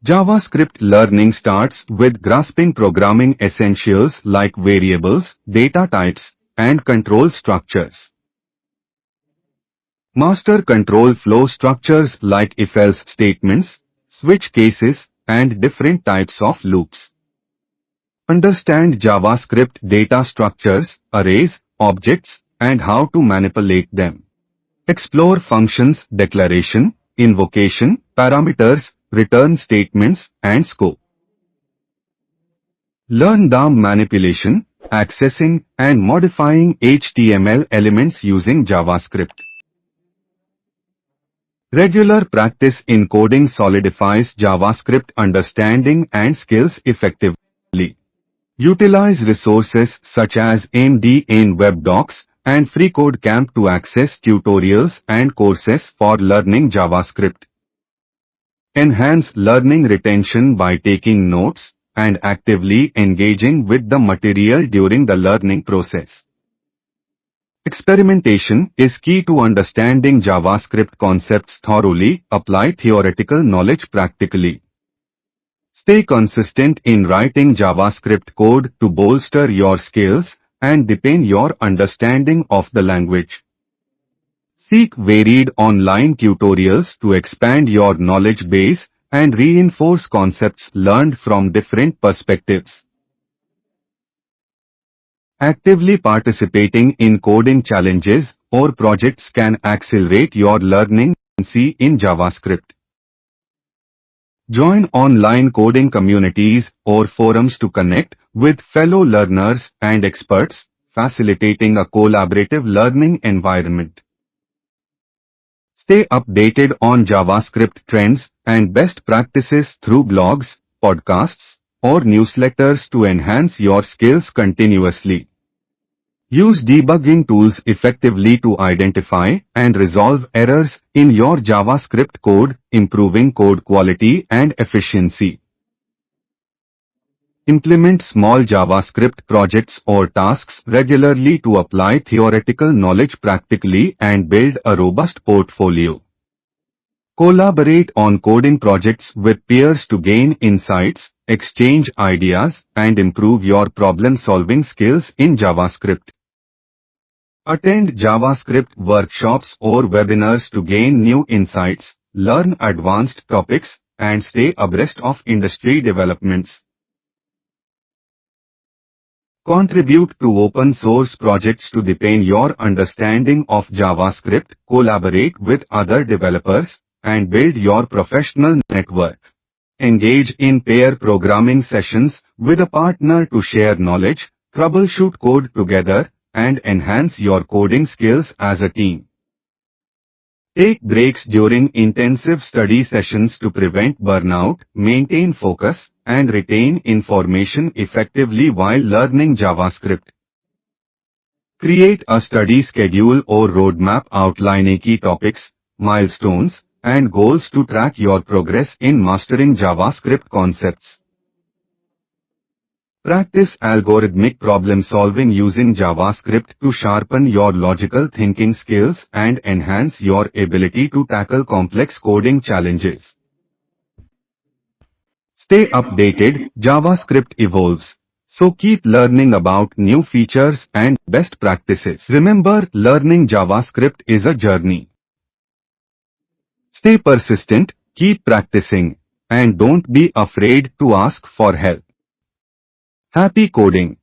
JavaScript learning starts with grasping programming essentials like variables, data types, and control structures. Master control flow structures like if-else statements, switch cases, and different types of loops. Understand JavaScript data structures, arrays, objects, and how to manipulate them. Explore functions, declaration, invocation, parameters, return statements, and scope. Learn DOM manipulation, accessing, and modifying HTML elements using JavaScript. Regular practice in coding solidifies JavaScript understanding and skills effectively. Utilize resources such as AMD in web docs and FreeCodeCamp to access tutorials and courses for learning JavaScript. Enhance learning retention by taking notes and actively engaging with the material during the learning process. Experimentation is key to understanding JavaScript concepts thoroughly. Apply theoretical knowledge practically. Stay consistent in writing JavaScript code to bolster your skills and deepen your understanding of the language. Seek varied online tutorials to expand your knowledge base and reinforce concepts learned from different perspectives. Actively participating in coding challenges or projects can accelerate your learning in JavaScript. Join online coding communities or forums to connect with fellow learners and experts, facilitating a collaborative learning environment. Stay updated on JavaScript trends and best practices through blogs, podcasts, or newsletters to enhance your skills continuously. Use debugging tools effectively to identify and resolve errors in your JavaScript code, improving code quality and efficiency. Implement small JavaScript projects or tasks regularly to apply theoretical knowledge practically and build a robust portfolio. Collaborate on coding projects with peers to gain insights, exchange ideas, and improve your problem-solving skills in JavaScript. Attend JavaScript workshops or webinars to gain new insights, learn advanced topics, and stay abreast of industry developments. Contribute to open source projects to deepen your understanding of JavaScript, collaborate with other developers, and build your professional network. Engage in pair programming sessions with a partner to share knowledge, troubleshoot code together, and enhance your coding skills as a team. Take breaks during intensive study sessions to prevent burnout, maintain focus, and retain information effectively while learning JavaScript. Create a study schedule or roadmap outlining key topics, milestones, and goals to track your progress in mastering JavaScript concepts. Practice algorithmic problem-solving using JavaScript to sharpen your logical thinking skills and enhance your ability to tackle complex coding challenges. Stay updated, JavaScript evolves, so keep learning about new features and best practices. Remember, learning JavaScript is a journey. Stay persistent, keep practicing, and don't be afraid to ask for help. Happy coding!